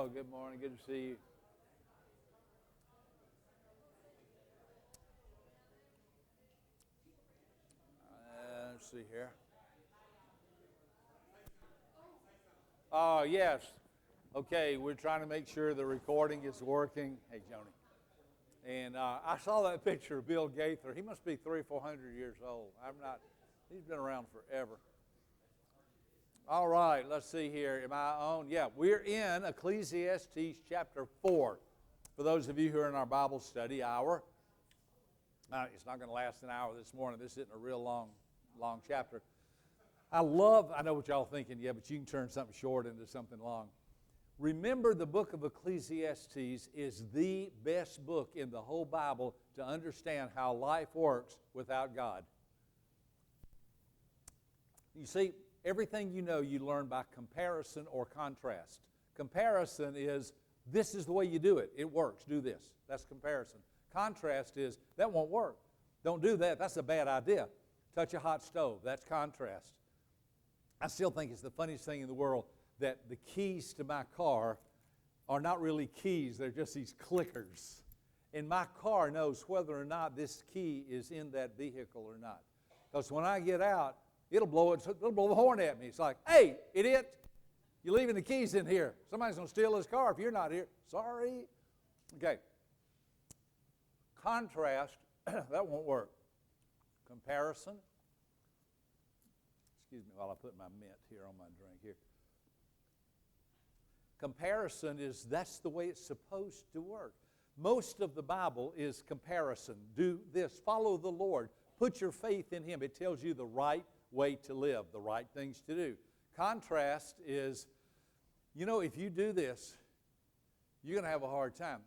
Oh, good morning. Good to see you. Let's see here. Oh, yes. Okay, we're trying to make sure the recording is working. Hey, Joni. And I saw that picture of Bill Gaither. He must be 300 or 400 years old. He's been around forever. All right, let's see here. Am I on? Yeah, we're in Ecclesiastes chapter 4. For those of you who are in our Bible study hour, it's not going to last an hour this morning. This isn't a real long chapter. I know what y'all thinking, yeah, but you can turn something short into something long. Remember, the book of Ecclesiastes is the best book in the whole Bible to understand how life works without God. You see, everything you know you learn by comparison or contrast. Comparison is, this is the way you do it. It works. Do this. That's comparison. Contrast is, that won't work. Don't do that. That's a bad idea. Touch a hot stove. That's contrast. I still think it's the funniest thing in the world that the keys to my car are not really keys. They're just these clickers. And my car knows whether or not this key is in that vehicle or not. Because when I get out, it'll blow the horn at me. It's like, hey, idiot, you're leaving the keys in here. Somebody's going to steal his car if you're not here. Sorry. Okay. Contrast, that won't work. Comparison. Excuse me while I put my mint here on my drink here. Comparison that's the way it's supposed to work. Most of the Bible is comparison. Do this. Follow the Lord. Put your faith in Him. It tells you the right way to live, the right things to do. Contrast is, if you do this, you're going to have a hard time.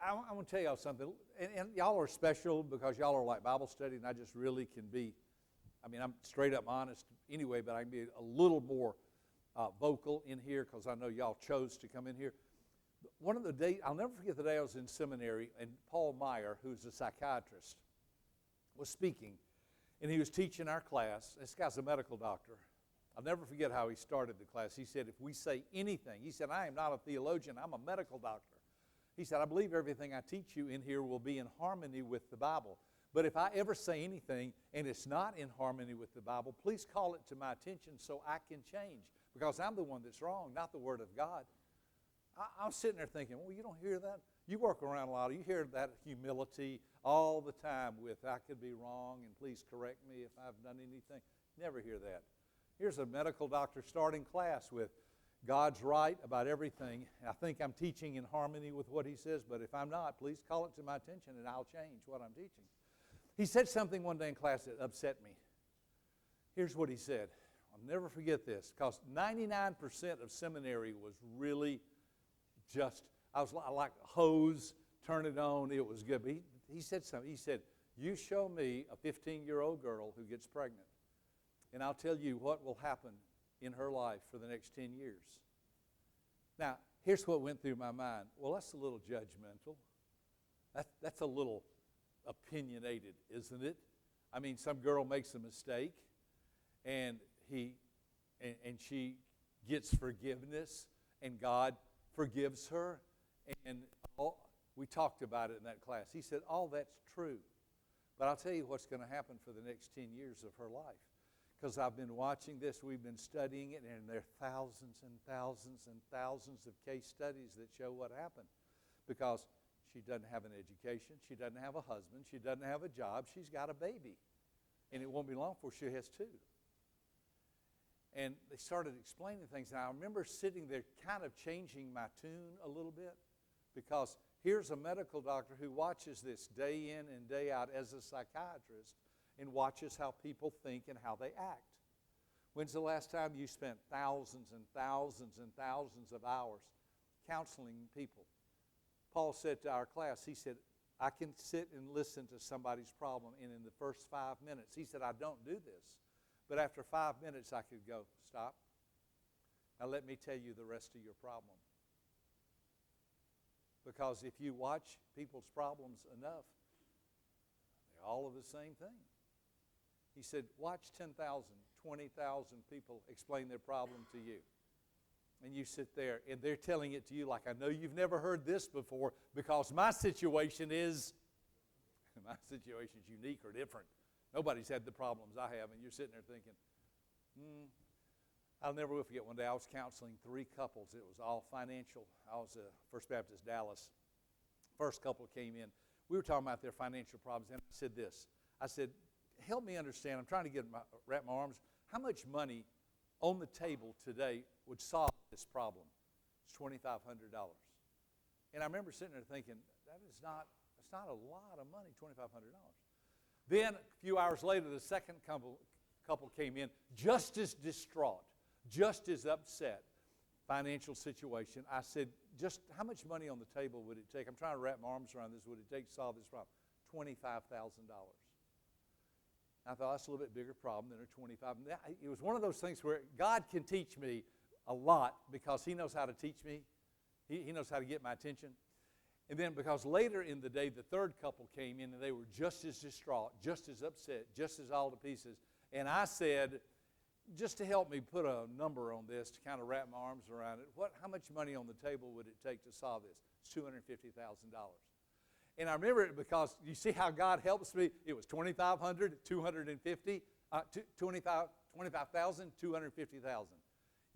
I'm going to tell y'all something, and y'all are special because y'all are like Bible study, and I just really can be, I'm straight up honest anyway, but I can be a little more vocal in here because I know y'all chose to come in here. One of the days, I'll never forget the day I was in seminary, and Paul Meyer, who's a psychiatrist, was speaking, and he was teaching our class. This guy's a medical doctor. I'll never forget how he started the class. He said, if we say anything, he said, I am not a theologian, I'm a medical doctor. He said, I believe everything I teach you in here will be in harmony with the Bible. But if I ever say anything and it's not in harmony with the Bible, please call it to my attention so I can change. Because I'm the one that's wrong, not the Word of God. I was sitting there thinking, well, you don't hear that? You work around a lot. You hear that humility all the time with, I could be wrong and please correct me if I've done anything. Never hear that. Here's a medical doctor starting class with, God's right about everything. I think I'm teaching in harmony with what he says, but if I'm not, please call it to my attention and I'll change what I'm teaching. He said something one day in class that upset me. Here's what he said. I'll never forget this, because 99% of seminary was really just, I like hose, turn it on, it was good. But he said something. He said, you show me a 15-year-old girl who gets pregnant, and I'll tell you what will happen in her life for the next 10 years. Now, here's what went through my mind. Well, that's a little judgmental. That's a little opinionated, isn't it? Some girl makes a mistake, and she gets forgiveness, and God forgives her. And we talked about it in that class. He said, all that's true. But I'll tell you what's going to happen for the next 10 years of her life. Because I've been watching this, we've been studying it, and there are thousands and thousands and thousands of case studies that show what happened. Because she doesn't have an education, she doesn't have a husband, she doesn't have a job, she's got a baby. And it won't be long before she has two. And they started explaining things. And I remember sitting there kind of changing my tune a little bit, because here's a medical doctor who watches this day in and day out as a psychiatrist and watches how people think and how they act. When's the last time you spent thousands and thousands and thousands of hours counseling people? Paul said to our class, he said, I can sit and listen to somebody's problem, and in the first 5 minutes, he said, I don't do this. But after 5 minutes, I could go, stop. Now let me tell you the rest of your problem. Because if you watch people's problems enough, they're all of the same thing. He said, watch 10,000, 20,000 people explain their problem to you. And you sit there, and they're telling it to you like, I know you've never heard this before, because my situation is unique or different. Nobody's had the problems I have, and you're sitting there thinking, I'll never will forget one day I was counseling 3 couples. It was all financial. I was at First Baptist Dallas. First couple came in. We were talking about their financial problems, and I said this. I said, help me understand. I'm trying to wrap my arms. How much money on the table today would solve this problem? It's $2,500. And I remember sitting there thinking, that's not a lot of money, $2,500. Then a few hours later, the second couple came in, just as distraught, just as upset, financial situation. I said, just how much money on the table would it take? I'm trying to wrap my arms around this. Would it take to solve this problem? $25,000. I thought that's a little bit bigger problem than a $25,000. It was one of those things where God can teach me a lot because He knows how to teach me. He knows how to get my attention. And then because later in the day, the third couple came in and they were just as distraught, just as upset, just as all to pieces. And I said, just to help me put a number on this, to kind of wrap my arms around it, how much money on the table would it take to solve this? It's $250,000. And I remember it because you see how God helps me. It was $2,500, $250,000, $25,000, $250,000.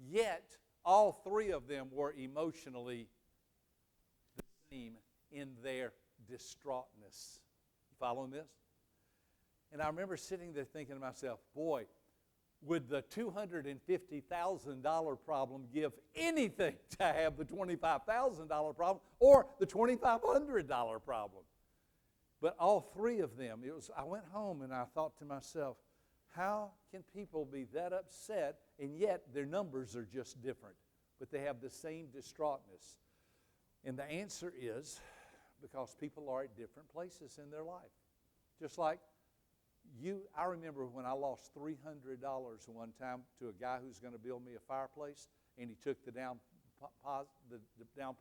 Yet, all 3 of them were emotionally the same in their distraughtness. You following this? And I remember sitting there thinking to myself, boy, would the $250,000 problem give anything to have the $25,000 problem or the $2,500 problem? But all 3 of them, I went home and I thought to myself, how can people be that upset and yet their numbers are just different, but they have the same distraughtness? And the answer is because people are at different places in their life. Just like I remember when I lost $300 one time to a guy who's going to build me a fireplace, and he took the down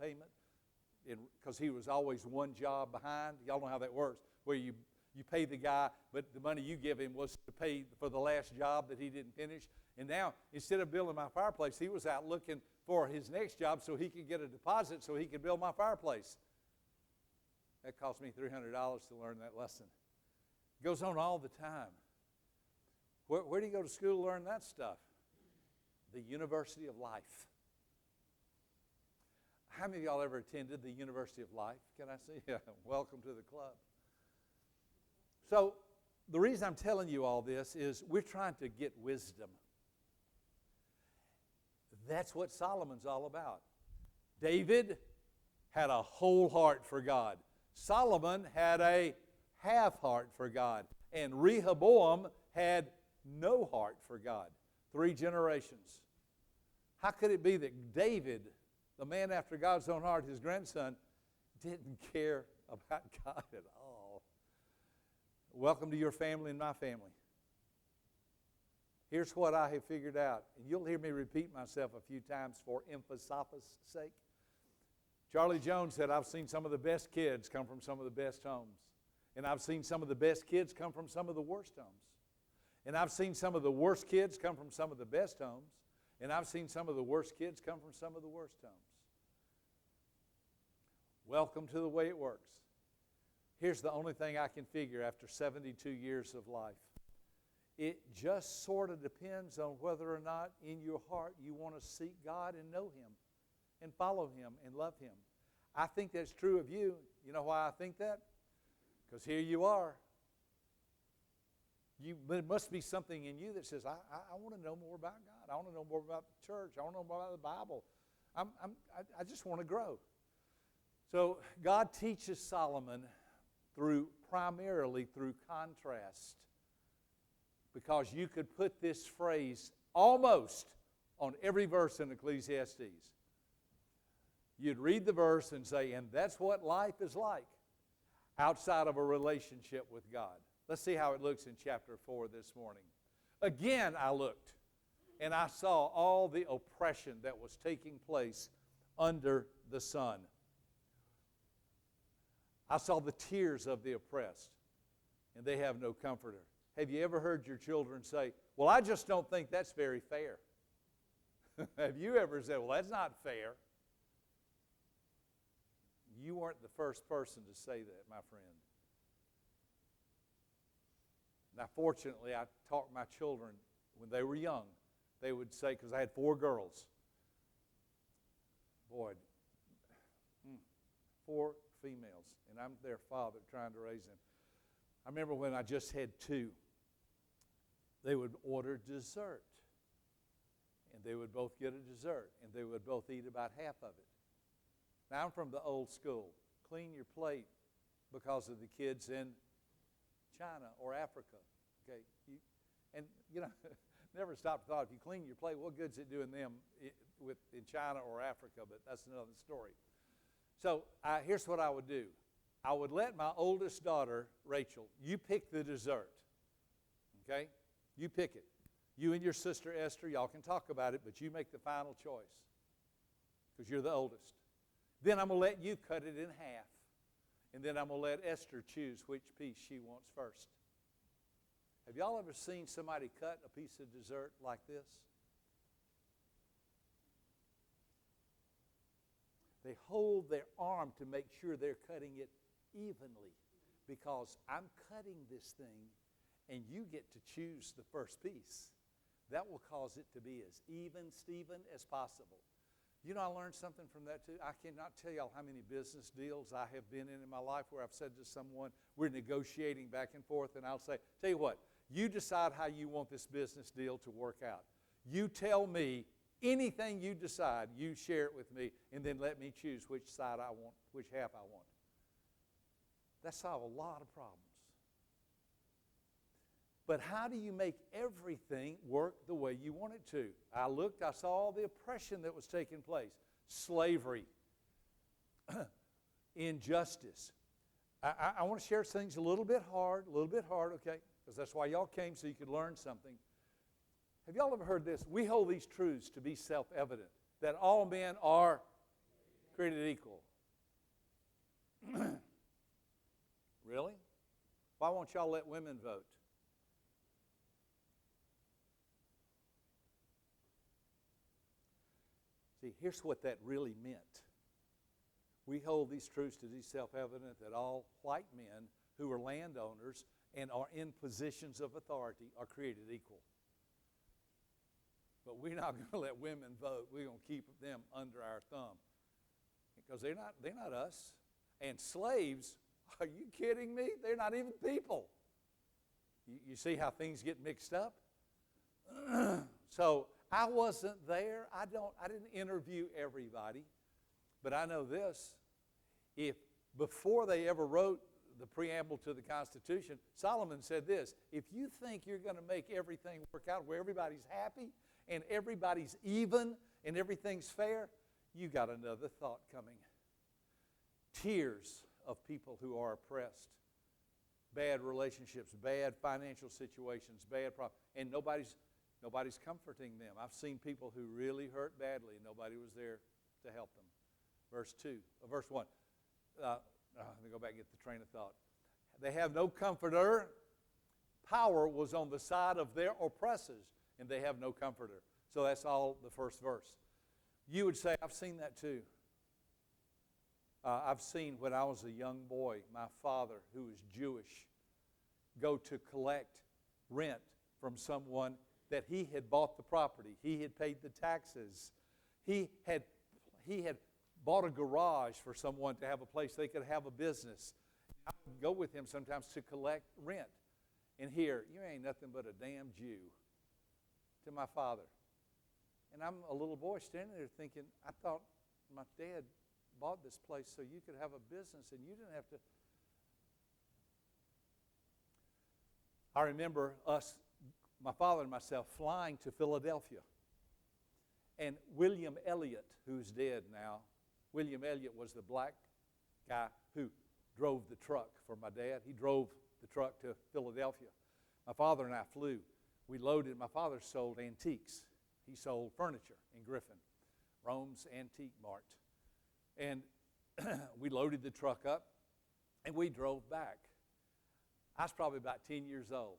payment, because he was always one job behind. Y'all know how that works, where you pay the guy, but the money you give him was to pay for the last job that he didn't finish. And now, instead of building my fireplace, he was out looking for his next job so he could get a deposit so he could build my fireplace. That cost me $300 to learn that lesson. It goes on all the time. Where do you go to school to learn that stuff? The University of Life. How many of y'all ever attended the University of Life? Can I see? Welcome to the club. So the reason I'm telling you all this is we're trying to get wisdom. That's what Solomon's all about. David had a whole heart for God. Solomon had a half heart for God. And Rehoboam had no heart for God. 3 generations. How could it be that David, the man after God's own heart, his grandson, didn't care about God at all? Welcome to your family and my family. Here's what I have figured out, and you'll hear me repeat myself a few times for emphasis' sake. Charlie Jones said, I've seen some of the best kids come from some of the best homes. And I've seen some of the best kids come from some of the worst homes. And I've seen some of the worst kids come from some of the best homes. And I've seen some of the worst kids come from some of the worst homes. Welcome to the way it works. Here's the only thing I can figure after 72 years of life. It just sort of depends on whether or not in your heart you want to seek God and know Him and follow Him and love Him. I think that's true of you. You know why I think that? Because here you are. There must be something in you that says, I want to know more about God. I want to know more about the church. I want to know more about the Bible. I just want to grow. So God teaches Solomon primarily through contrast, because you could put this phrase almost on every verse in Ecclesiastes. You'd read the verse and say, and that's what life is like outside of a relationship with God. Let's see how it looks in chapter 4 this morning. Again, I looked, and I saw all the oppression that was taking place under the sun. I saw the tears of the oppressed, and they have no comforter. Have you ever heard your children say, well, I just don't think that's very fair? Have you ever said, well, that's not fair? You weren't the first person to say that, my friend. Now, fortunately, I taught my children when they were young. They would say, because I had 4 girls. Boy, 4 females, and I'm their father trying to raise them. I remember when I just had 2, they would order dessert. And they would both get a dessert, and they would both eat about half of it. Now, I'm from the old school. Clean your plate because of the kids in China or Africa. Okay, never stop to thought, if you clean your plate, what good's it doing them in China or Africa? But that's another story. So here's what I would do. I would let my oldest daughter, Rachel, you pick the dessert. Okay? You pick it. You and your sister Esther, y'all can talk about it, but you make the final choice because you're the oldest. Then I'm going to let you cut it in half. And then I'm going to let Esther choose which piece she wants first. Have y'all ever seen somebody cut a piece of dessert like this? They hold their arm to make sure they're cutting it evenly, because I'm cutting this thing and you get to choose the first piece. That will cause it to be as even, Stephen, as possible. You know, I learned something from that too. I cannot tell y'all how many business deals I have been in my life where I've said to someone, we're negotiating back and forth, and I'll say, tell you what, you decide how you want this business deal to work out. You tell me anything you decide, you share it with me, and then let me choose which side I want, which half I want. That solves a lot of problems. But how do you make everything work the way you want it to? I looked, I saw all the oppression that was taking place. Slavery, injustice. I want to share things a little bit hard, okay? Because that's why y'all came, so you could learn something. Have y'all ever heard this? We hold these truths to be self-evident, that all men are created equal. Really? Why won't y'all let women vote? See, here's what that really meant. We hold these truths to be self-evident that all white men who are landowners and are in positions of authority are created equal. But we're not going to let women vote. We're going to keep them under our thumb because they're not us. And slaves, are you kidding me? They're not even people. You see how things get mixed up? So I wasn't there. I didn't interview everybody, but I know this. If before they ever wrote the preamble to the Constitution, Solomon said this: if you think you're going to make everything work out where everybody's happy and everybody's even and everything's fair, you got another thought coming. Tears of people who are oppressed, bad relationships, bad financial situations, bad problems, and nobody's comforting them. I've seen people who really hurt badly, and nobody was there to help them. Verse 1. Let me go back and get the train of thought. They have no comforter. Power was on the side of their oppressors, and they have no comforter. So that's all the first verse. You would say, I've seen that too. I've seen when I was a young boy, my father, who was Jewish, go to collect rent from someone that he had bought the property. He had paid the taxes. He had bought a garage for someone to have a place they could have a business. I would go with him sometimes to collect rent. And here, you ain't nothing but a damn Jew, to my father. And I'm a little boy standing there thinking, I thought my dad bought this place so you could have a business and you didn't have to. I remember us, my father and myself, flying to Philadelphia. And William Elliott, who's dead now, William Elliott was the black guy who drove the truck for my dad. He drove the truck to Philadelphia. My father and I flew. We loaded. My father sold antiques. He sold furniture in Griffin, Rohm's Antique Mart. And we loaded the truck up, and we drove back. I was probably about 10 years old.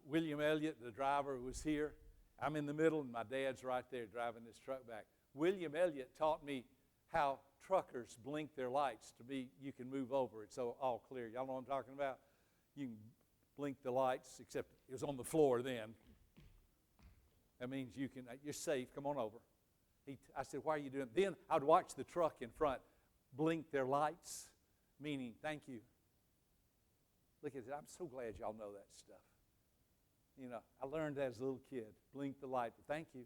William Elliott, the driver, was here, I'm in the middle, and my dad's right there driving this truck back. William Elliott taught me how truckers blink their lights to be, you can move over. It's all clear. Y'all know what I'm talking about? You can blink the lights, except it was on the floor then. That means you're safe. Come on over. I said, why are you doing it? Then I'd watch the truck in front blink their lights, meaning thank you. Look at it. I'm so glad y'all know that stuff. You know, I learned that as a little kid. Blink the light. Thank you.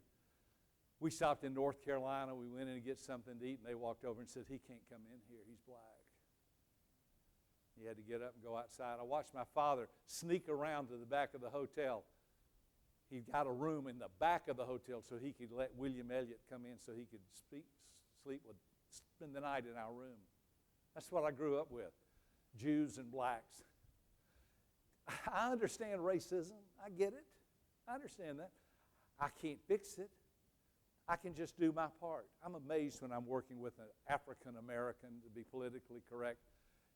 We stopped in North Carolina. We went in to get something to eat, and they walked over and said, he can't come in here. He's black. He had to get up and go outside. I watched my father sneak around to the back of the hotel. He got a room in the back of the hotel so he could let William Elliott come in so he could spend the night in our room. That's what I grew up with, Jews and blacks. I understand racism. I get it. I understand that. I can't fix it. I can just do my part. I'm amazed when I'm working with an African American, to be politically correct,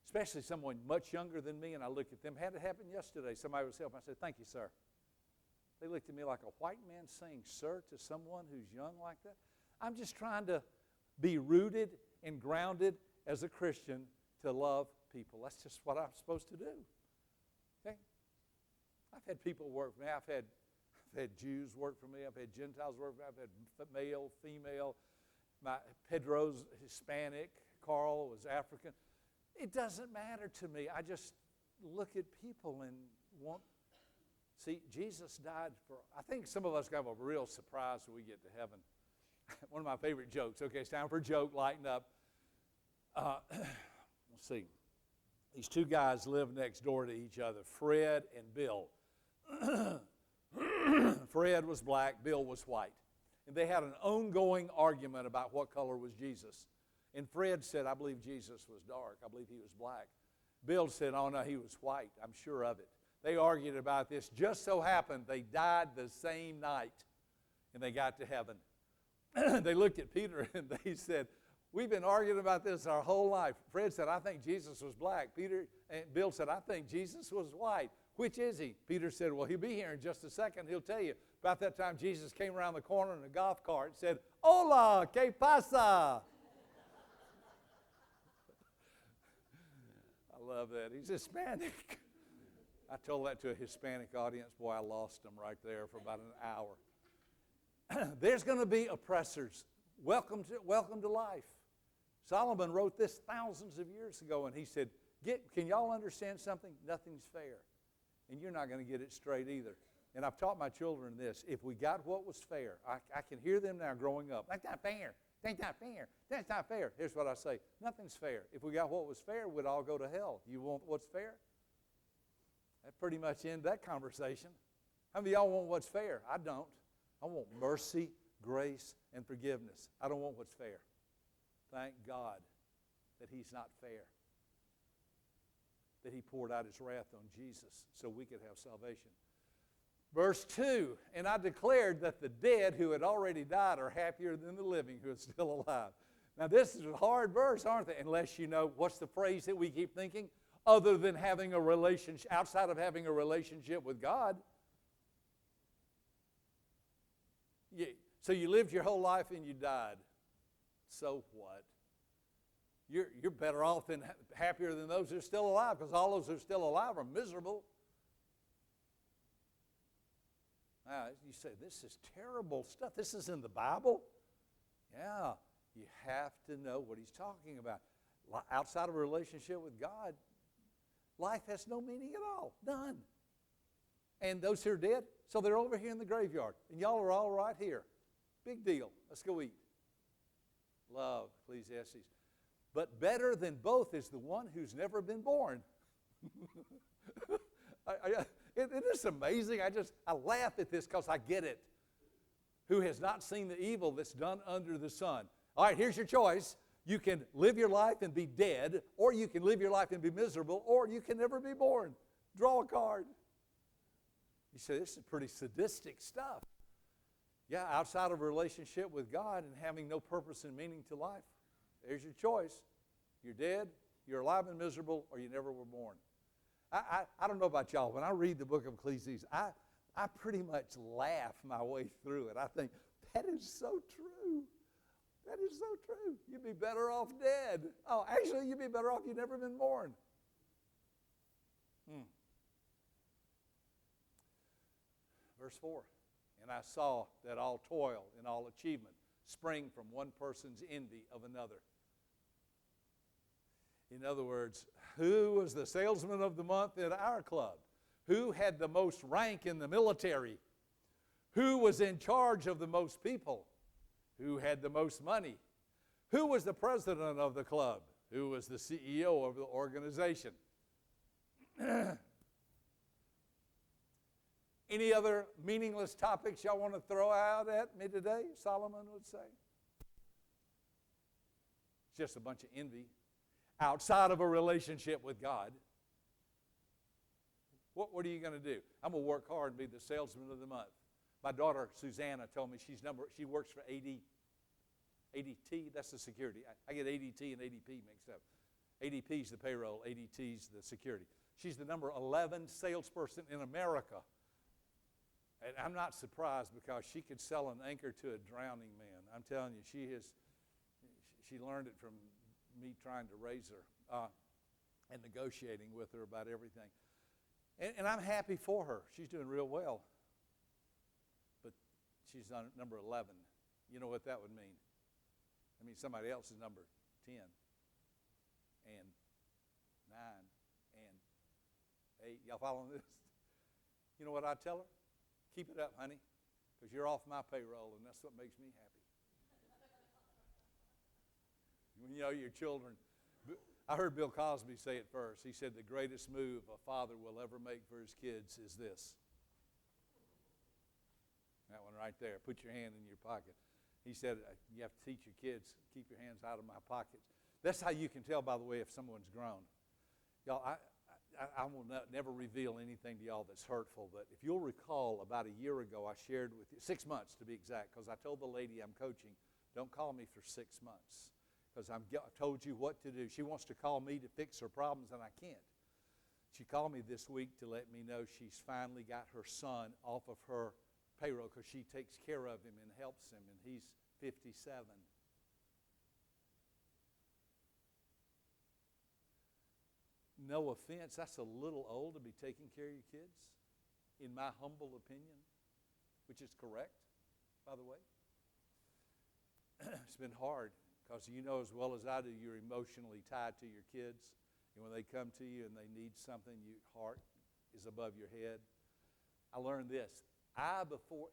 especially someone much younger than me, and I look at them. Had it happen yesterday. Somebody was helping. I said, thank you, sir. They looked at me like a white man saying sir to someone who's young like that. I'm just trying to be rooted and grounded as a Christian to love people. That's just what I'm supposed to do. Okay? I've had people work for me. I've had Jews work for me. I've had Gentiles work for me. I've had male, female. Pedro's Hispanic. Carl was African. It doesn't matter to me. I just look at people and want. See, Jesus died for. I think some of us got a real surprise when we get to heaven. One of my favorite jokes. Okay, it's time for a joke. Lighten up. Let's see. These two guys live next door to each other, Fred and Bill. Fred was black, Bill was white. And they had an ongoing argument about what color was Jesus. And Fred said, I believe Jesus was dark. I believe he was black. Bill said, oh, no, he was white. I'm sure of it. They argued about this. Just so happened they died the same night. And they got to heaven. They looked at Peter and they said, we've been arguing about this our whole life. Fred said, I think Jesus was black. Bill said, I think Jesus was white. Which is he? Peter said, well, he'll be here in just a second. He'll tell you. About that time, Jesus came around the corner in a golf cart and said, hola, ¿qué pasa? I love that. He's Hispanic. I told that to a Hispanic audience. Boy, I lost them right there for about an hour. There's going to be oppressors. Welcome to life. Solomon wrote this thousands of years ago, and he said, can y'all understand something? Nothing's fair. And you're not going to get it straight either. And I've taught my children this. If we got what was fair, I can hear them now growing up. That's not fair. That's not fair. That's not fair. Here's what I say. Nothing's fair. If we got what was fair, we'd all go to hell. You want what's fair? That pretty much ends that conversation. How many of y'all want what's fair? I don't. I want mercy, grace, and forgiveness. I don't want what's fair. Thank God that he's not fair. That he poured out his wrath on Jesus so we could have salvation. Verse 2, and I declared that the dead who had already died are happier than the living who are still alive. Now this is a hard verse, aren't they? Unless you know, what's the phrase that we keep thinking? Other than having a relationship, outside of having a relationship with God. So you lived your whole life and you died. So what? You're better off and happier than those who are still alive, because all those who are still alive are miserable. Now, you say, this is terrible stuff. This is in the Bible? Yeah, you have to know what he's talking about. Outside of a relationship with God, life has no meaning at all. None. And those who are dead, so they're over here in the graveyard. And y'all are all right here. Big deal. Let's go eat. Love, Ecclesiastes. But better than both is the one who's never been born. It is amazing. I laugh at this because I get it. Who has not seen the evil that's done under the sun. All right, here's your choice. You can live your life and be dead, or you can live your life and be miserable, or you can never be born. Draw a card. You say, this is pretty sadistic stuff. Yeah, outside of a relationship with God and having no purpose and meaning to life, there's your choice. You're dead, you're alive and miserable, or you never were born. I don't know about y'all. When I read the book of Ecclesiastes, I pretty much laugh my way through it. I think, that is so true. That is so true. You'd be better off dead. Oh, actually, you'd be better off you'd never been born. Verse 4, and I saw that all toil and all achievement spring from one person's envy of another. In other words, who was the salesman of the month at our club? Who had the most rank in the military? Who was in charge of the most people? Who had the most money? Who was the president of the club? Who was the CEO of the organization? Any other meaningless topics y'all want to throw out at me today, Solomon would say? It's just a bunch of envy outside of a relationship with God. What are you going to do? I'm going to work hard and be the salesman of the month. My daughter, Susanna, told me she works for ADT, that's the security. I get ADT and ADP mixed up. ADP is the payroll, ADT is the security. She's the number 11 salesperson in America. And I'm not surprised because she could sell an anchor to a drowning man. I'm telling you, she learned it from me trying to raise her and negotiating with her about everything. And I'm happy for her. She's doing real well. But she's on number 11. You know what that would mean? I mean, somebody else is number 10 and 9 and 8. Y'all following this? You know what I tell her? Keep it up, honey, because you're off my payroll, and that's what makes me happy. You know, your children. I heard Bill Cosby say it first. He said, the greatest move a father will ever make for his kids is this. That one right there. Put your hand in your pocket. He said, you have to teach your kids, keep your hands out of my pockets. That's how you can tell, by the way, if someone's grown. Y'all, I will never reveal anything to y'all that's hurtful, but if you'll recall, about a year ago, I shared with you, 6 months to be exact, because I told the lady I'm coaching, don't call me for 6 months, because I've told you what to do. She wants to call me to fix her problems, and I can't. She called me this week to let me know she's finally got her son off of her payroll because she takes care of him and helps him, and he's 57. No offense, that's a little old to be taking care of your kids, in my humble opinion, which is correct, by the way. It's been hard because you know as well as I do, you're emotionally tied to your kids. And when they come to you and they need something, your heart is above your head. I learned this.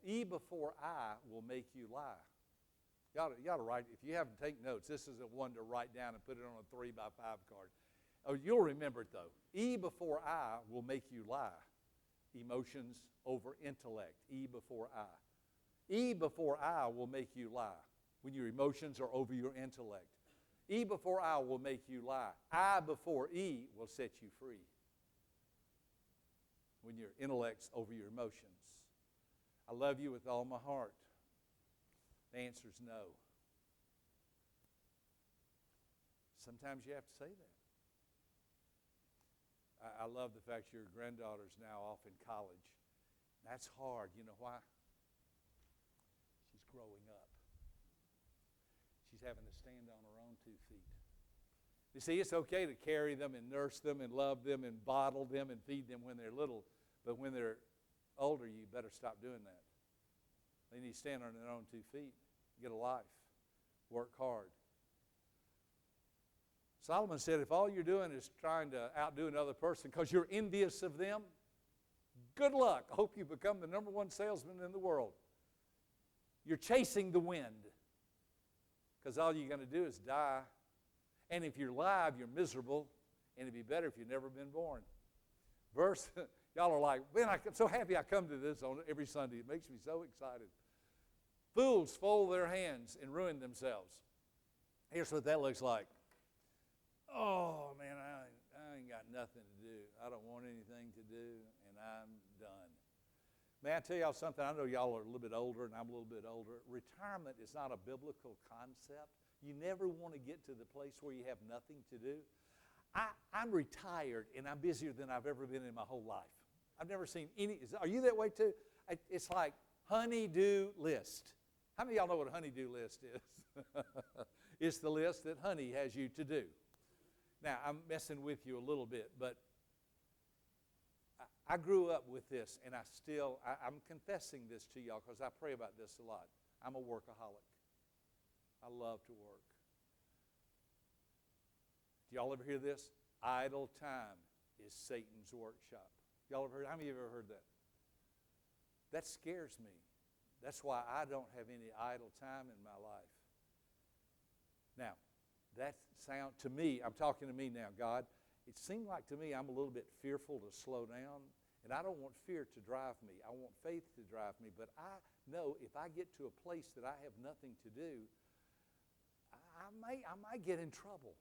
E before I will make you lie. You ought to write, if you haven't taken notes, this is a one to write down and put it on a 3x5 card. Oh, you'll remember it though. E before I will make you lie. Emotions over intellect. E before I. E before I will make you lie. When your emotions are over your intellect. E before I will make you lie. I before E will set you free. When your intellect's over your emotions. I love you with all my heart. The answer is no. Sometimes you have to say that. I love the fact your granddaughter's now off in college. That's hard. You know why? She's growing up. She's having to stand on her own 2 feet. You see, it's okay to carry them and nurse them and love them and bottle them and feed them when they're little, but when they're older, you better stop doing that. They need to stand on their own 2 feet, get a life, work hard. Solomon said, if all you're doing is trying to outdo another person because you're envious of them, good luck. I hope you become the number 1 salesman in the world. You're chasing the wind because all you're going to do is die. And if you're alive, you're miserable, and it'd be better if you'd never been born. Y'all are like, man, I'm so happy I come to this on every Sunday. It makes me so excited. Fools fold their hands and ruin themselves. Here's what that looks like. Oh, man, I ain't got nothing to do. I don't want anything to do, and I'm done. May I tell y'all something? I know y'all are a little bit older, and I'm a little bit older. Retirement is not a biblical concept. You never want to get to the place where you have nothing to do. I'm retired, and I'm busier than I've ever been in my whole life. I've never seen any. Are you that way too? It's like honey-do list. How many of y'all know what a honey-do list is? It's the list that honey has you to do. Now, I'm messing with you a little bit, but I grew up with this, and I'm confessing this to y'all because I pray about this a lot. I'm a workaholic. I love to work. Do y'all ever hear this? Idle time is Satan's workshop. Y'all ever heard? How many of you have ever heard that? That scares me. That's why I don't have any idle time in my life. Now, that sound to me, I'm talking to me now, God, it seemed like to me I'm a little bit fearful to slow down, and I don't want fear to drive me. I want faith to drive me, but I know if I get to a place that I have nothing to do, I might get in trouble,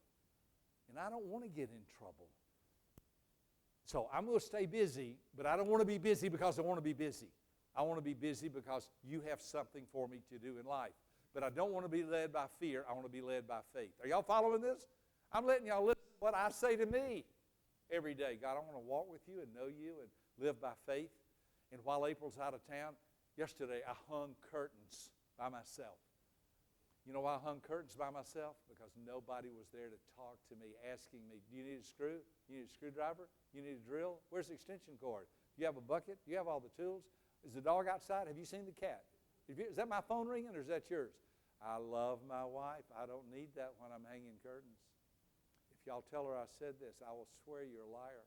and I don't want to get in trouble. So I'm going to stay busy, but I don't want to be busy because I want to be busy. I want to be busy because you have something for me to do in life. But I don't want to be led by fear. I want to be led by faith. Are y'all following this? I'm letting y'all listen to what I say to me every day. God, I want to walk with you and know you and live by faith. And while April's out of town, yesterday I hung curtains by myself. You know why I hung curtains by myself? Because nobody was there to talk to me, asking me, do you need a screw? You need a screwdriver? You need a drill? Where's the extension cord? Do you have a bucket? Do you have all the tools? Is the dog outside? Have you seen the cat? Is that my phone ringing or is that yours? I love my wife. I don't need that when I'm hanging curtains. If y'all tell her I said this, I will swear you're a liar.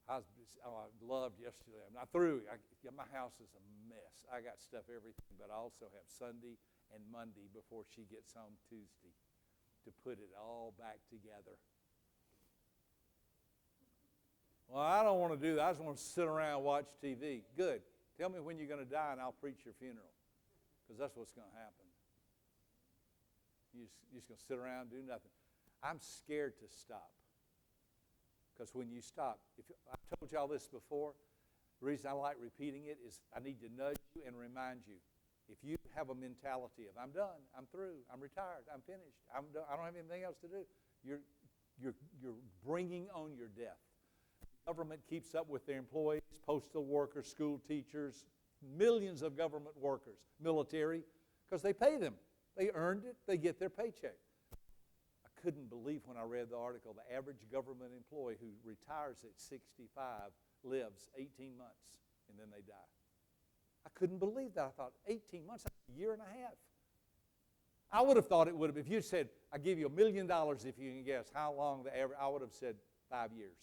I loved yesterday. I'm not through. My house is a mess. I got stuff, everything, but I also have Sunday and Monday before she gets home Tuesday to put it all back together. Well, I don't want to do that. I just want to sit around and watch TV. Good. Tell me when you're going to die and I'll preach your funeral, because that's what's going to happen. You're just going to sit around and do nothing. I'm scared to stop, because when you stop, I've told y'all this before, the reason I like repeating it is I need to nudge you and remind you. If you have a mentality of I'm done, I'm through, I'm retired, I'm finished, I don't have anything else to do, you're bringing on your death. Government keeps up with their employees, postal workers, school teachers, millions of government workers, military, because they pay them. They earned it. They get their paycheck. I couldn't believe when I read the article, the average government employee who retires at 65 lives 18 months, and then they die. I couldn't believe that. I thought, 18 months, that's a year and a half. I would have thought it would have, if you said, I give you $1 million if you can guess how long the average, I would have said 5 years.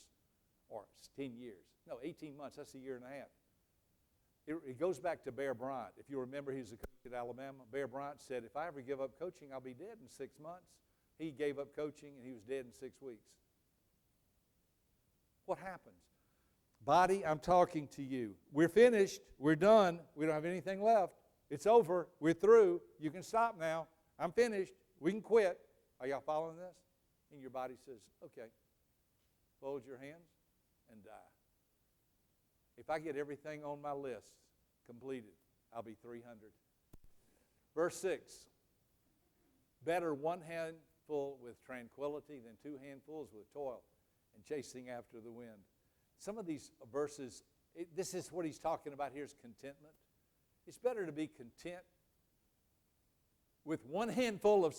Or 10 years. No, 18 months, that's a year and a half. It goes back to Bear Bryant. If you remember, he was a coach at Alabama. Bear Bryant said, if I ever give up coaching, I'll be dead in 6 months. He gave up coaching, and he was dead in 6 weeks. What happens? Body, I'm talking to you. We're finished. We're done. We don't have anything left. It's over. We're through. You can stop now. I'm finished. We can quit. Are y'all following this? And your body says, okay. Fold your hands and die. If I get everything on my list completed, I'll be 300. Verse 6, better one handful with tranquility than 2 handfuls with toil and chasing after the wind. Some of these verses, this is what he's talking about here is contentment. It's better to be content with 1 handful of,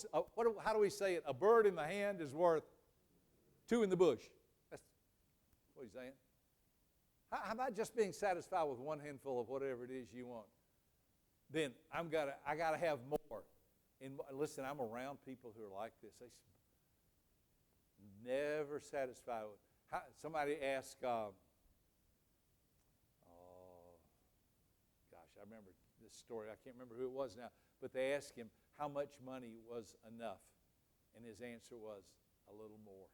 how do we say it? A bird in the hand is worth 2 in the bush. What he's saying. How about just being satisfied with 1 handful of whatever it is you want? Then I gotta have more. And listen, I'm around people who are like this. They never satisfied with. Somebody asked, I remember this story. I can't remember who it was now, but they asked him how much money was enough, and his answer was a little more.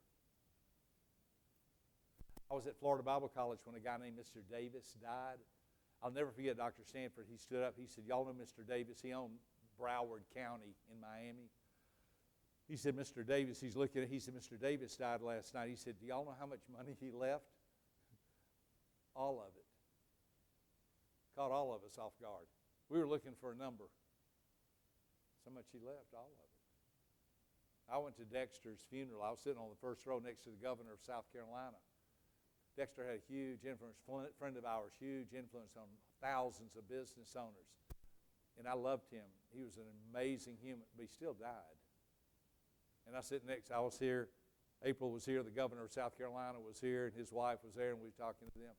I was at Florida Bible College when a guy named Mr. Davis died. I'll never forget Dr. Stanford. He stood up. He said, y'all know Mr. Davis? He owned Broward County in Miami. He said, Mr. Davis, he said, Mr. Davis died last night. He said, do y'all know how much money he left? All of it. Caught all of us off guard. We were looking for a number. So much he left, all of it. I went to Dexter's funeral. I was sitting on the first row next to the governor of South Carolina. Dexter had a huge influence, friend of ours, huge influence on thousands of business owners. And I loved him. He was an amazing human, but he still died. And I was here, April was here, the governor of South Carolina was here, and his wife was there, and we were talking to them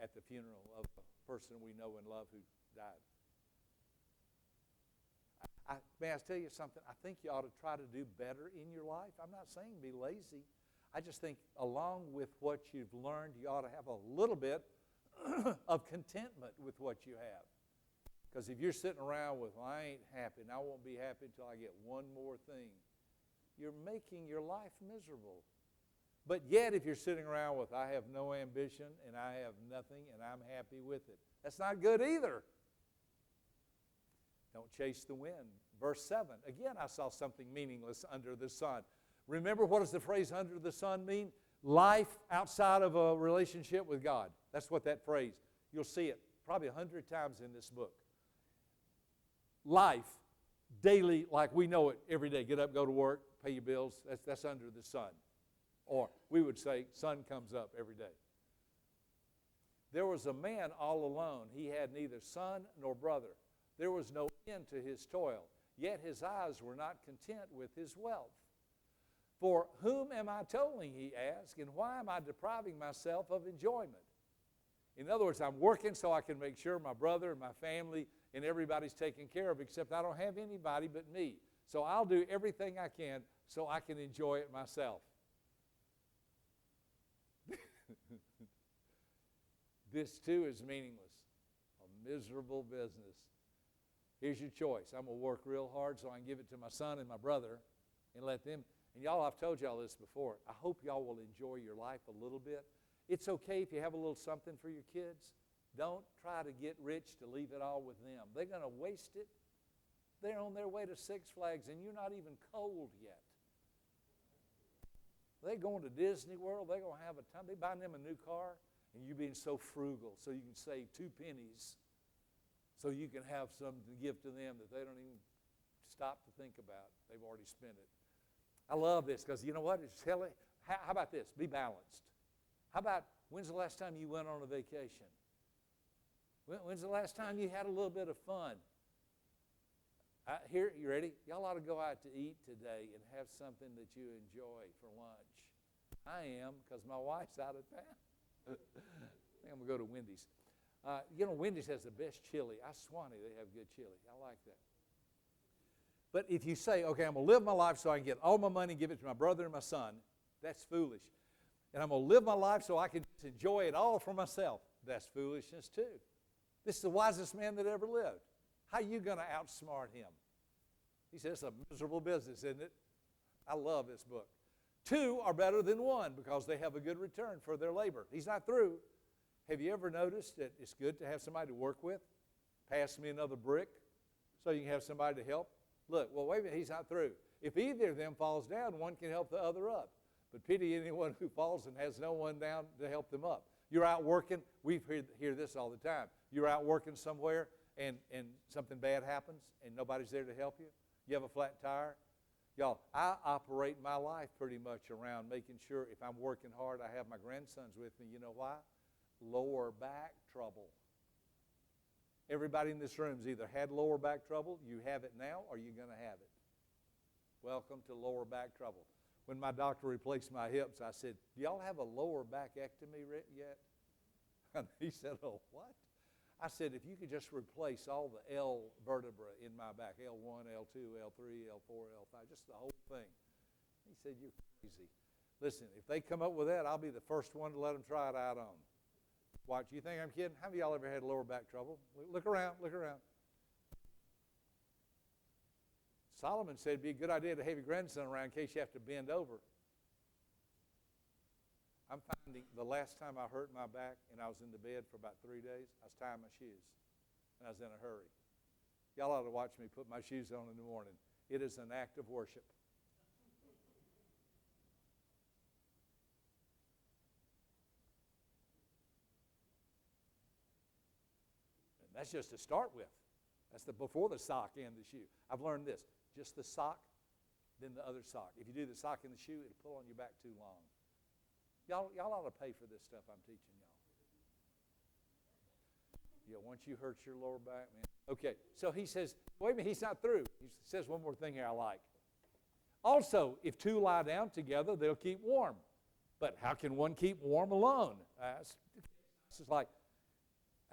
at the funeral of a person we know and love who died. May I tell you something? I think you ought to try to do better in your life. I'm not saying be lazy. I just think along with what you've learned, you ought to have a little bit of contentment with what you have. Because if you're sitting around with, well, I ain't happy, and I won't be happy until I get one more thing, you're making your life miserable. But yet, if you're sitting around with, I have no ambition, and I have nothing, and I'm happy with it, that's not good either. Don't chase the wind. Verse 7, again, I saw something meaningless under the sun. Remember, what does the phrase under the sun mean? Life outside of a relationship with God. That's what that phrase, you'll see it probably 100 times in this book. Life, daily, like we know it every day. Get up, go to work, pay your bills. That's under the sun. Or we would say, sun comes up every day. There was a man all alone. He had neither son nor brother. There was no end to his toil, yet his eyes were not content with his wealth. For whom am I toiling, he asked, and why am I depriving myself of enjoyment? In other words, I'm working so I can make sure my brother and my family and everybody's taken care of, except I don't have anybody but me. So I'll do everything I can so I can enjoy it myself. This too is meaningless. A miserable business. Here's your choice. I'm going to work real hard so I can give it to my son and my brother and let them. And y'all, I've told y'all this before. I hope y'all will enjoy your life a little bit. It's okay if you have a little something for your kids. Don't try to get rich to leave it all with them. They're going to waste it. They're on their way to Six Flags and you're not even cold yet. They're going to Disney World. They're going to have a time. They're buying them a new car and you being so frugal so you can save 2 pennies so you can have something to give to them that they don't even stop to think about. They've already spent it. I love this because you know what? How about this? Be balanced. How about when's the last time you went on a vacation? When's the last time you had a little bit of fun? Here, you ready? Y'all ought to go out to eat today and have something that you enjoy for lunch. I am, because my wife's out of town. I think I'm going to go to Wendy's. Wendy's has the best chili. I swanee, they have good chili. I like that. But if you say, okay, I'm going to live my life so I can get all my money and give it to my brother and my son, that's foolish. And I'm going to live my life so I can just enjoy it all for myself. That's foolishness too. This is the wisest man that ever lived. How are you going to outsmart him? He says, it's a miserable business, isn't it? I love this book. 2 are better than 1 because they have a good return for their labor. He's not through. Have you ever noticed that it's good to have somebody to work with? Pass me another brick so you can have somebody to help. Look, well, wait a minute, he's not through. If either of them falls down, one can help the other up. But pity anyone who falls and has no one down to help them up. You're out working. We hear this all the time. You're out working somewhere and something bad happens and nobody's there to help you. You have a flat tire. Y'all, I operate my life pretty much around making sure if I'm working hard, I have my grandsons with me. You know why? Lower back trouble. Everybody in this room has either had lower back trouble, you have it now, or you're going to have it. Welcome to lower back trouble. When my doctor replaced my hips, I said, do y'all have a lower backectomy yet? And he said, oh, what? I said, if you could just replace all the L vertebra in my back, L1, L2, L3, L4, L5, just the whole thing. He said, you're crazy. Listen, if they come up with that, I'll be the first one to let them try it out on. Watch, you think I'm kidding? How many of y'all ever had lower back trouble? Look around, look around. Solomon said it'd be a good idea to have your grandson around in case you have to bend over. I'm finding the last time I hurt my back and I was in the bed for about 3 days, I was tying my shoes and I was in a hurry. Y'all ought to watch me put my shoes on in the morning. It is an act of worship. And that's just to start with. That's before the sock and the shoe. I've learned this. Just the sock, then the other sock. If you do the sock and the shoe, it'll pull on your back too long. Y'all ought to pay for this stuff I'm teaching y'all. Yeah, once you hurt your lower back, man. Okay, so he says, wait a minute, he's not through. He says one more thing here I like. Also, if two lie down together, they'll keep warm. But how can one keep warm alone? This is like,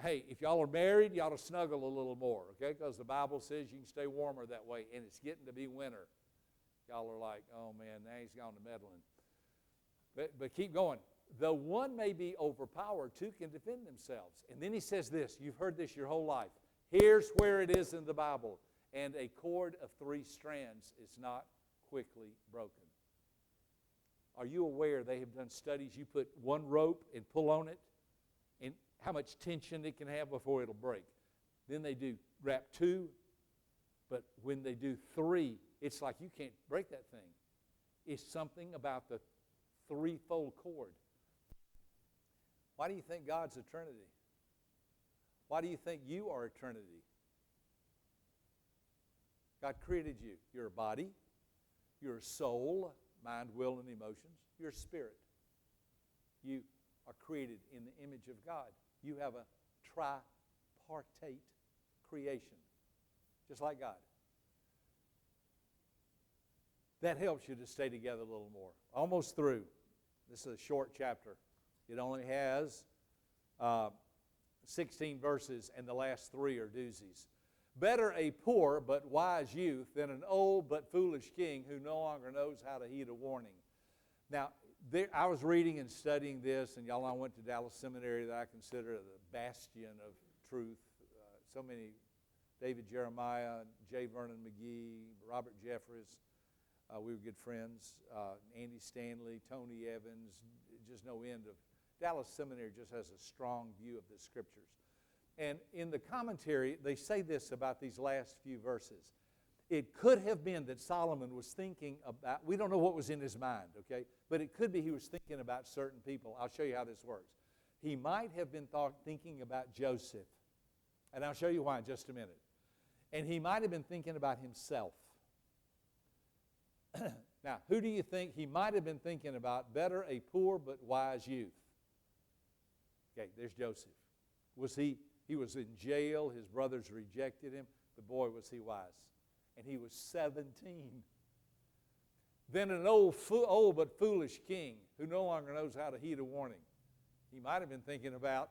hey, if y'all are married, you ought to snuggle a little more, okay? Because the Bible says you can stay warmer that way, and it's getting to be winter. Y'all are like, oh, man, now he's gone to meddling. But keep going. Though one may be overpowered, two can defend themselves. And then he says this. You've heard this your whole life. Here's where it is in the Bible. And a cord of 3 strands is not quickly broken. Are you aware they have done studies? You put one rope and pull on it, and how much tension it can have before it'll break. Then they do wrap 2, but when they do 3, it's like you can't break that thing. It's something about the 3-fold cord. Why do you think God's eternity? Why do you think you are eternity? God created you. You're a body. You're a soul, mind, will, and emotions. You're a spirit. You are created in the image of God. You have a tripartite creation, just like God. That helps you to stay together a little more. Almost through. This is a short chapter. It only has 16 verses, and the last 3 are doozies. Better a poor but wise youth than an old but foolish king who no longer knows how to heed a warning. Now, I was reading and studying this, and y'all know I went to Dallas Seminary that I consider the bastion of truth. So many, David Jeremiah, J. Vernon McGee, Robert Jeffress. We were good friends. Andy Stanley, Tony Evans, just no end of. Dallas Seminary just has a strong view of the Scriptures. And in the commentary, they say this about these last few verses. It could have been that Solomon was thinking about, we don't know what was in his mind, okay? But it could be he was thinking about certain people. I'll show you how this works. He might have been thinking about Joseph. And I'll show you why in just a minute. And he might have been thinking about himself. Now, who do you think he might have been thinking about? Better a poor but wise youth. Okay, there's Joseph. He was in jail. His brothers rejected him. But boy, was he wise. And he was 17. Then an old but foolish king who no longer knows how to heed a warning. He might have been thinking about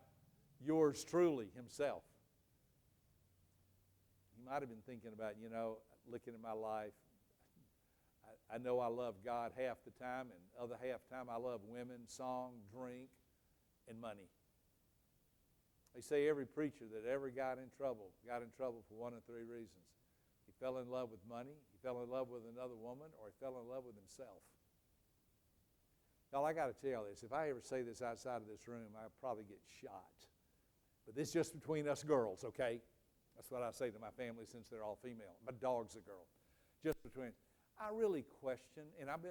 yours truly himself. He might have been thinking about, looking at my life. I know I love God half the time, and the other half the time I love women, song, drink, and money. They say every preacher that ever got in trouble for one of 3 reasons. He fell in love with money, he fell in love with another woman, or he fell in love with himself. Y'all, I got to tell you this. If I ever say this outside of this room, I'll probably get shot. But this is just between us girls, okay? That's what I say to my family since they're all female. My dog's a girl. Just between. I really question, and I've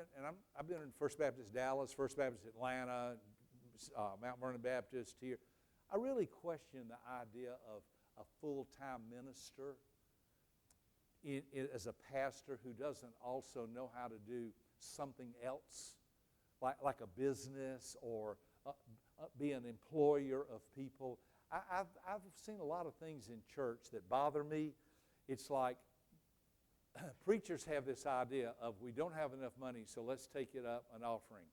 been in First Baptist Dallas, First Baptist Atlanta, Mount Vernon Baptist here. I really question the idea of a full-time minister as a pastor who doesn't also know how to do something else, like a business or be an employer of people. I've seen a lot of things in church that bother me. It's like preachers have this idea of we don't have enough money, so let's take it up an offering.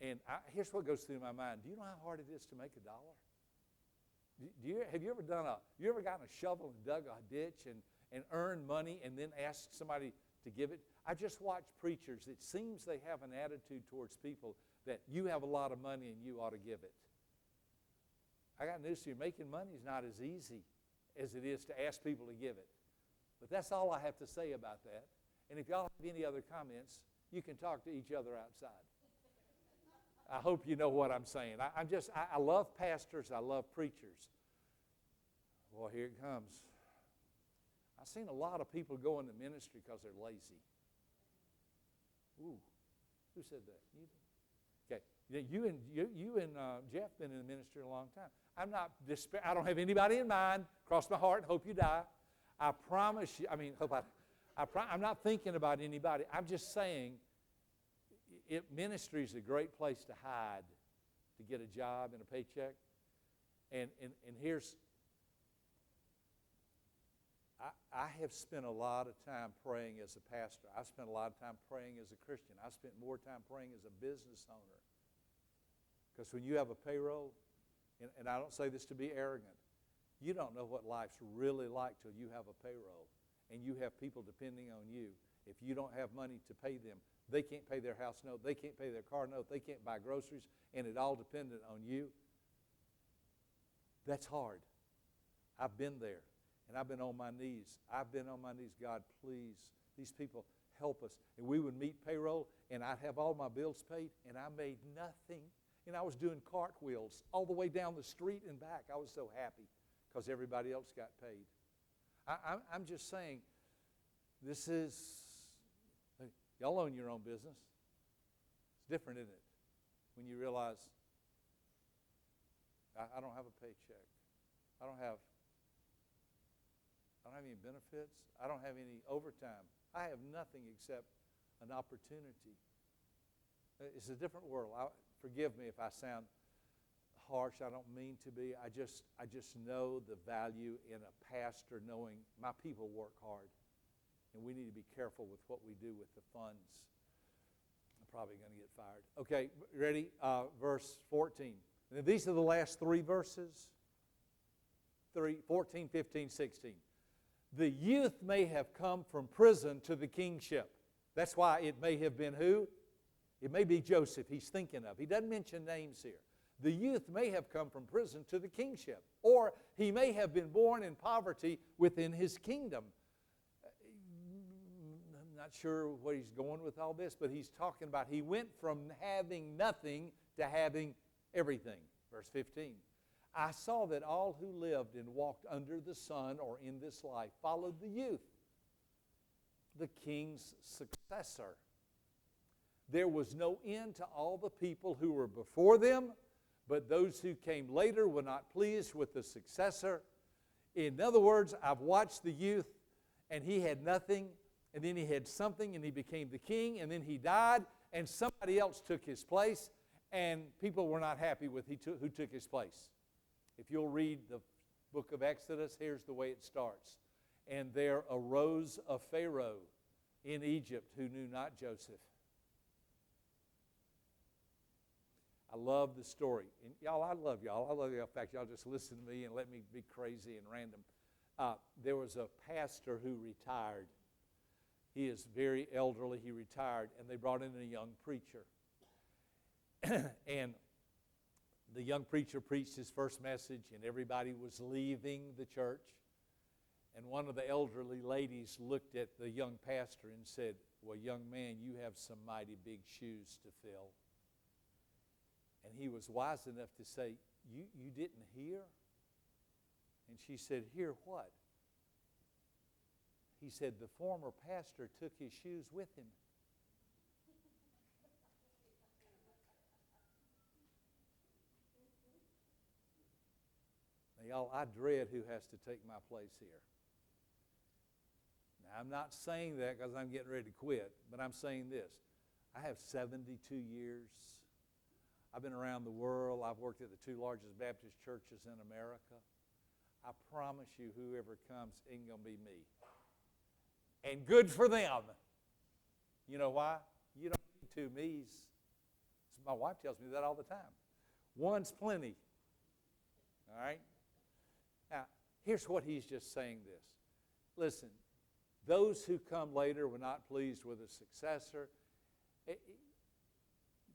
And here's what goes through my mind. Do you know how hard it is to make $1? Have you ever gotten a shovel and dug a ditch and earned money and then asked somebody to give it? I just watch preachers. It seems they have an attitude towards people that you have a lot of money and you ought to give it. I got news to you. Making money is not as easy as it is to ask people to give it. But that's all I have to say about that. And if y'all have any other comments, you can talk to each other outside. I hope you know what I'm saying. I love pastors. I love preachers. Well, here it comes. I've seen a lot of people go into ministry because they're lazy. Ooh, who said that? You did. Okay, you and Jeff been in the ministry a long time. I don't have anybody in mind. Cross my heart and hope you die. I promise you. I'm not thinking about anybody. I'm just saying, Ministry is a great place to hide, to get a job and a paycheck. And here's, I have spent a lot of time praying as a pastor. I've spent a lot of time praying as a Christian. I've spent more time praying as a business owner. Because when you have a payroll, and I don't say this to be arrogant, you don't know what life's really like till you have a payroll. And you have people depending on you. If you don't have money to pay them, they can't pay their house note, they can't pay their car note, they can't buy groceries, and it all dependent on you. That's hard. I've been there, and I've been on my knees. I've been on my knees. God, please, these people, help us. And we would meet payroll, and I'd have all my bills paid, and I made nothing. And I was doing cartwheels all the way down the street and back. I was so happy because everybody else got paid. I'm just saying, this is, y'all own your own business. It's different, isn't it? When you realize, I don't have a paycheck. I don't have any benefits. I don't have any overtime. I have nothing except an opportunity. It's a different world. Forgive me if I sound harsh. I don't mean to be. I just know the value in a pastor knowing my people work hard, and we need to be careful with what we do with the funds. I'm probably going to get fired. Okay, ready? Verse 14. Now, these are the last three verses. 14, 15, 16. The youth may have come from prison to the kingship. That's why it may have been who? It may be Joseph he's thinking of. He doesn't mention names here. The youth may have come from prison to the kingship. Or he may have been born in poverty within his kingdom. I'm not sure what he's going with all this, but he's talking about he went from having nothing to having everything. Verse 15. I saw that all who lived and walked under the sun or in this life followed the youth, the king's successor. There was no end to all the people who were before them, but those who came later were not pleased with the successor. In other words, I've watched the youth, and he had nothing, and then he had something, and he became the king, and then he died, and somebody else took his place, and people were not happy with who took his place. If you'll read the book of Exodus, here's the way it starts. And there arose a Pharaoh in Egypt who knew not Joseph. I love the story. And y'all, I love y'all. I love y'all. In fact, y'all just listen to me and let me be crazy and random. There was a pastor who retired. He is very elderly. He retired, and they brought in a young preacher. And the young preacher preached his first message, and everybody was leaving the church. And one of the elderly ladies looked at the young pastor and said, well, young man, you have some mighty big shoes to fill. And he was wise enough to say, you didn't hear? And she said, hear what? He said, the former pastor took his shoes with him. Now, y'all, I dread who has to take my place here. Now, I'm not saying that because I'm getting ready to quit, but I'm saying this. I have 72 years. I've been around the world. I've worked at the two largest Baptist churches in America. I promise you, whoever comes ain't going to be me. And good for them. You know why? You don't need two me's. My wife tells me that all the time. One's plenty. All right? Now, here's what he's just saying this. Listen, those who come later were not pleased with a successor.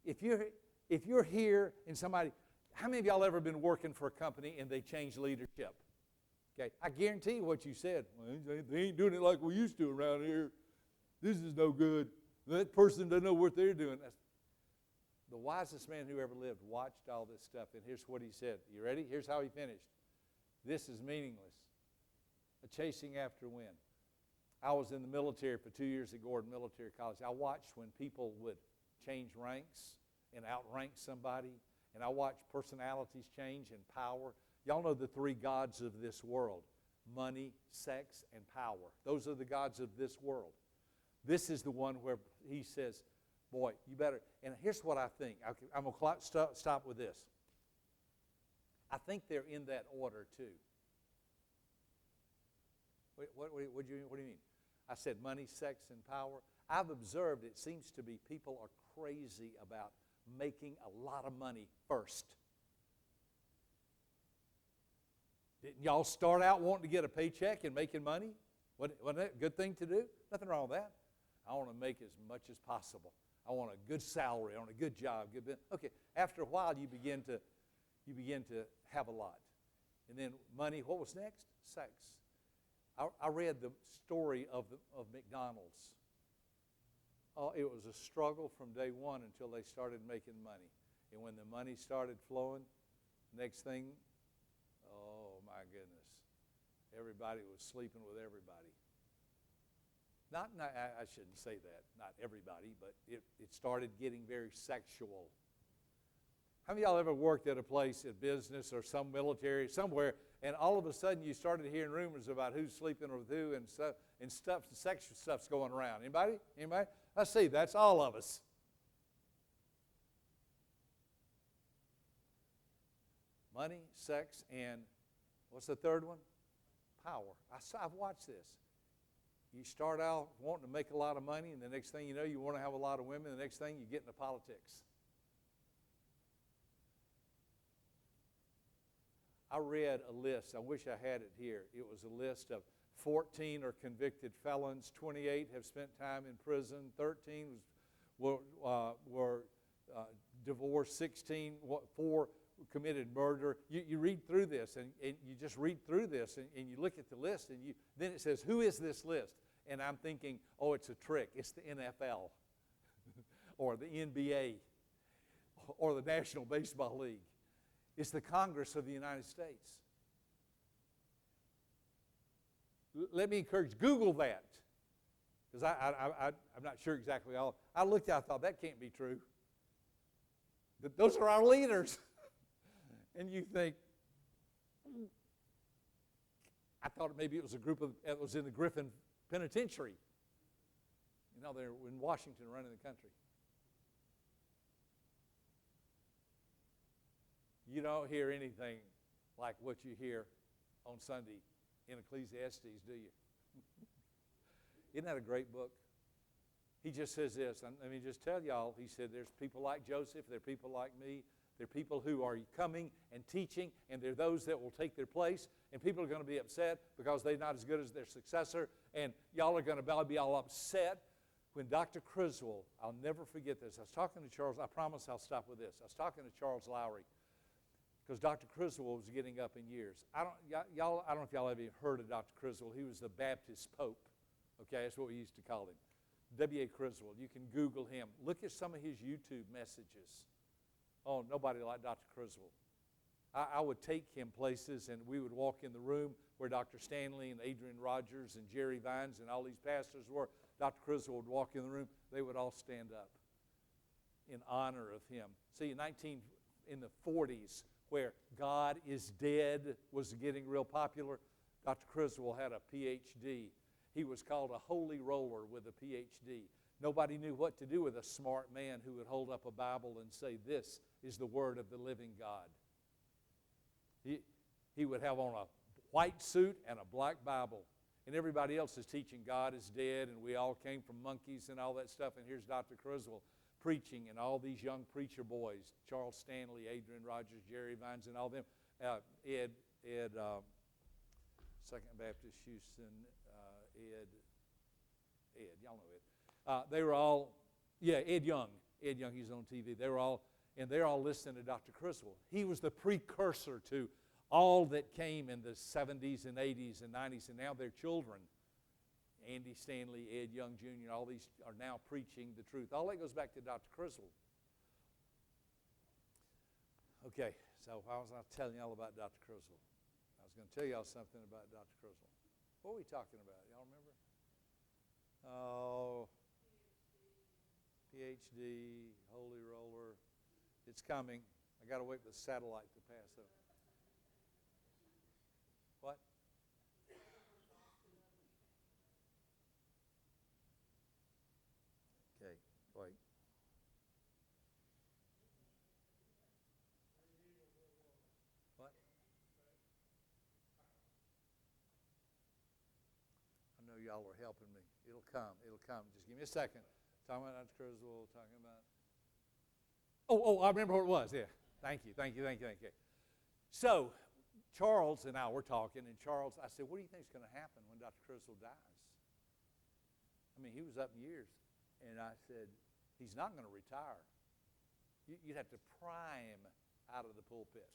If you're here and somebody, how many of y'all ever been working for a company and they changed leadership? Okay, I guarantee you what you said. Well, they ain't doing it like we used to around here. This is no good. That person doesn't know what they're doing. The wisest man who ever lived watched all this stuff, and here's what he said. You ready? Here's how he finished. This is meaningless. A chasing after wind. I was in the military for 2 years at Gordon Military College. I watched when people would change ranks and outrank somebody, and I watched personalities change and power. Y'all know the three gods of this world: money, sex, and power. Those are the gods of this world. This is the one where he says, boy, you better. And here's what I think. I'm going to stop with this. I think they're in that order too. What do you mean? I said money, sex, and power. I've observed it seems to be people are crazy about making a lot of money first. Didn't y'all start out wanting to get a paycheck and making money? Wasn't that a good thing to do? Nothing wrong with that. I want to make as much as possible. I want a good salary, I want a good job, good business. Okay, after a while you begin to have a lot. And then money, what was next? Sex. I read the story of McDonald's. Oh, it was a struggle from day one until they started making money. And when the money started flowing, next thing, oh my goodness, everybody was sleeping with everybody. Not I shouldn't say that, not everybody, but it started getting very sexual. How many of y'all ever worked at a place, at business or some military, somewhere, and all of a sudden you started hearing rumors about who's sleeping with who and sexual stuff's going around? Anybody? Anybody? Let's see, that's all of us. Money, sex, and what's the third one? Power. I've watched this. You start out wanting to make a lot of money, and the next thing you know, you want to have a lot of women. The next thing, you get into politics. I read a list. I wish I had it here. It was a list of 14 are convicted felons, 28 have spent time in prison, 13 were divorced, 16, 4 committed murder. You read through this, and you just read through this, and you look at the list, and then it says, who is this list? And I'm thinking, oh, it's a trick. It's the NFL or the NBA or the National Baseball League. It's the Congress of the United States. Let me encourage, Google that. Because I'm not sure exactly all. I looked at it, I thought, that can't be true. But those are our leaders. And you think, I thought maybe it was a group that was in the Griffin Penitentiary. You know, they're in Washington running the country. You don't hear anything like what you hear on Sunday in Ecclesiastes, do you? Isn't that a great book? He just says this. Let me just tell y'all, he said there's people like Joseph, there are people like me, there are people who are coming and teaching, and there are those that will take their place, and people are going to be upset because they're not as good as their successor, and y'all are going to be all upset. When Dr. Criswell, I'll never forget this, I was talking to Charles, I promise I'll stop with this. I was talking to Charles Lowry, because Dr. Criswell was getting up in years. I don't know if y'all ever heard of Dr. Criswell. He was the Baptist Pope. Okay, that's what we used to call him. W.A. Criswell. You can Google him. Look at some of his YouTube messages. Oh, nobody like Dr. Criswell. I would take him places, and we would walk in the room where Dr. Stanley and Adrian Rogers and Jerry Vines and all these pastors were. Dr. Criswell would walk in the room. They would all stand up in honor of him. See, in the 40s, where God is dead was getting real popular, Dr. Criswell had a Ph.D. He was called a holy roller with a Ph.D. Nobody knew what to do with a smart man who would hold up a Bible and say, this is the word of the living God. He would have on a white suit and a black Bible, and everybody else is teaching God is dead, and we all came from monkeys and all that stuff, and here's Dr. Criswell preaching, and all these young preacher boys, Charles Stanley, Adrian Rogers, Jerry Vines, and all them, Ed, Second Baptist Houston, Ed, y'all know Ed. They were all, Ed Young, he's on TV. They're all listening to Dr. Criswell. He was the precursor to all that came in the 70s and 80s and 90s, and now their children, Andy Stanley, Ed Young Jr., all these are now preaching the truth. All that goes back to Dr. Criswell. Okay, so I was not telling y'all about Dr. Criswell. I was going to tell y'all something about Dr. Criswell. What were we talking about? Y'all remember? Oh, PhD, holy roller. It's coming. I got to wait for the satellite to pass up. What? Okay, wait. y'all are helping me. It'll come. It'll come. Just give me a second. Talking about Dr. Criswell, talking about... Oh, I remember what it was. Yeah. Thank you. So, Charles and I were talking, and Charles, I said, what do you think is going to happen when Dr. Criswell dies? I mean, he was up in years. And I said, he's not going to retire. You'd have to pry him out of the pulpit.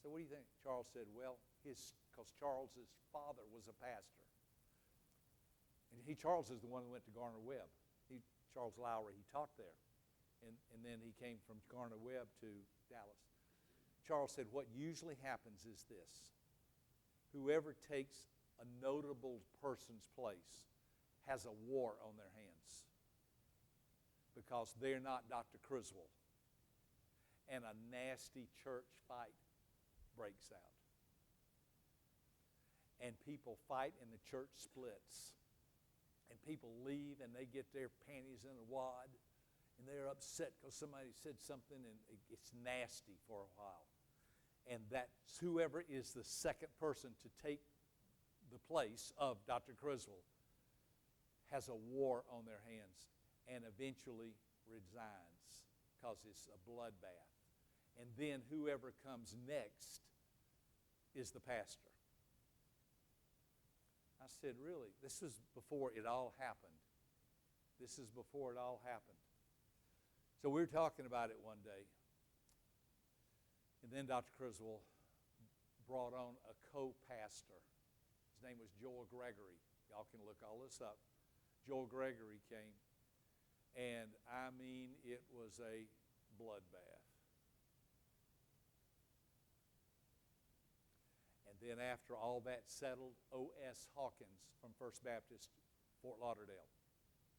So what do you think? Charles said, well, because Charles's father was a pastor. And Charles is the one who went to Garner-Webb. Charles Lowry, he taught there. And then he came from Garner-Webb to Dallas. Charles said, what usually happens is this. Whoever takes a notable person's place has a war on their hands because they're not Dr. Criswell. And a nasty church fight breaks out. And people fight and the church splits. And people leave and they get their panties in a wad and they're upset because somebody said something and it's nasty for a while. And that's whoever is the second person to take the place of Dr. Criswell has a war on their hands and eventually resigns because it's a bloodbath. And then whoever comes next is the pastor. I said, really? This is before it all happened. This is before it all happened. So we were talking about it one day. And then Dr. Criswell brought on a co-pastor. His name was Joel Gregory. Y'all can look all this up. Joel Gregory came, and I mean, it was a bloodbath. And then after all that settled, O.S. Hawkins from First Baptist, Fort Lauderdale,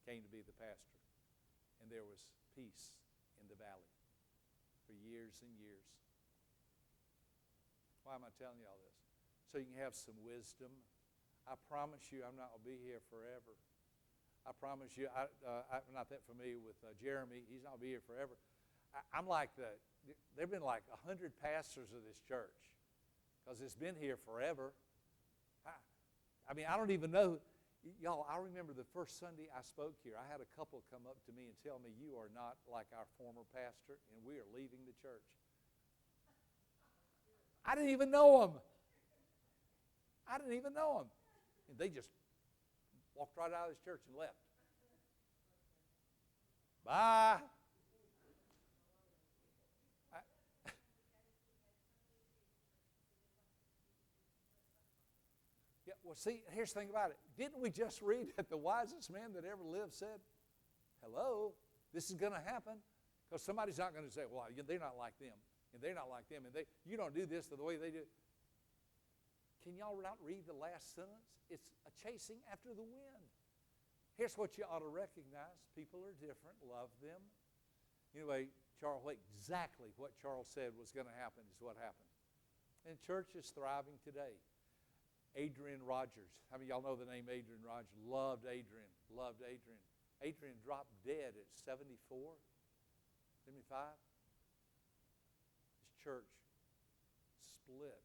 came to be the pastor. And there was peace in the valley for years and years. Why am I telling you all this? So you can have some wisdom. I promise you I'm not going to be here forever. I promise you, I'm not that familiar with Jeremy. He's not going to be here forever. I'm like there have been like 100 pastors of this church because it's been here forever. I mean, I don't even know. Y'all, I remember the first Sunday I spoke here, I had a couple come up to me and tell me, you are not like our former pastor, and we are leaving the church. I didn't even know them. And they just walked right out of this church and left. Bye. Yeah, well, see, here's the thing about it. Didn't we just read that the wisest man that ever lived said, hello, this is going to happen? Because somebody's not going to say, well, they're not like them, and they're not like them, and you don't do this the way they do. Can y'all not read the last sentence? It's a chasing after the wind. Here's what you ought to recognize. People are different. Love them. Anyway, exactly what Charles said was going to happen is what happened. And church is thriving today. Adrian Rogers. How many of y'all know the name Adrian Rogers? Loved Adrian. Adrian dropped dead at 74, 75. His church split.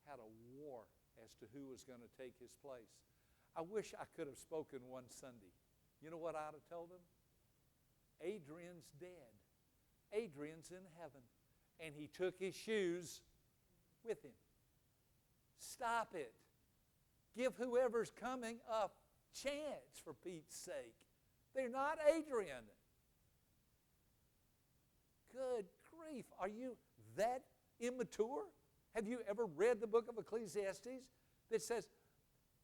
Had a war as to who was going to take his place. I wish I could have spoken one Sunday. You know what I'd have told them? Adrian's dead. Adrian's in heaven. And he took his shoes with him. Stop it. Give whoever's coming a chance, for Pete's sake. They're not Adrian. Good grief. Are you that immature? Have you ever read the book of Ecclesiastes that says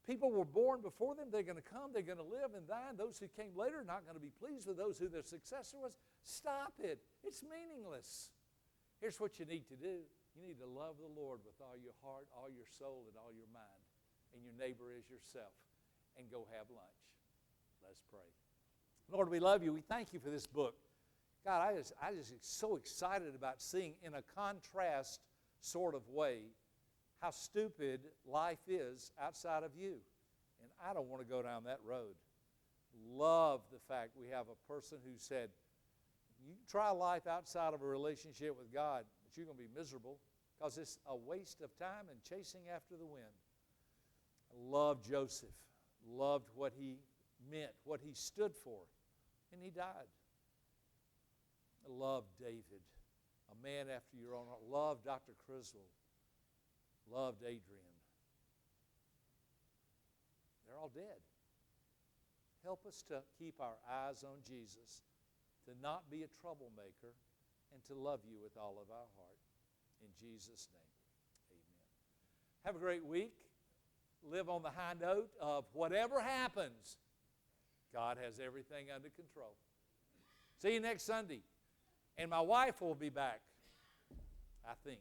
people were born before them, they're going to come, they're going to live and die, and those who came later are not going to be pleased with those who their successor was? Stop it. It's meaningless. Here's what you need to do. You need to love the Lord with all your heart, all your soul, and all your mind, and your neighbor as yourself, and go have lunch. Let's pray. Lord, we love you. We thank you for this book. God, I just so excited about seeing in a contrast sort of way how stupid life is outside of you. And I don't want to go down that road. Love the fact we have a person who said, you can try life outside of a relationship with God, but you're going to be miserable because it's a waste of time and chasing after the wind. I loved Joseph, loved what he meant, what he stood for, and he died. I loved David, a man after your own heart. Loved Dr. Criswell, loved Adrian. They're all dead. Help us to keep our eyes on Jesus, to not be a troublemaker, and to love you with all of our heart. In Jesus' name, amen. Have a great week. Live on the high note of whatever happens, God has everything under control. See you next Sunday. And my wife will be back, I think.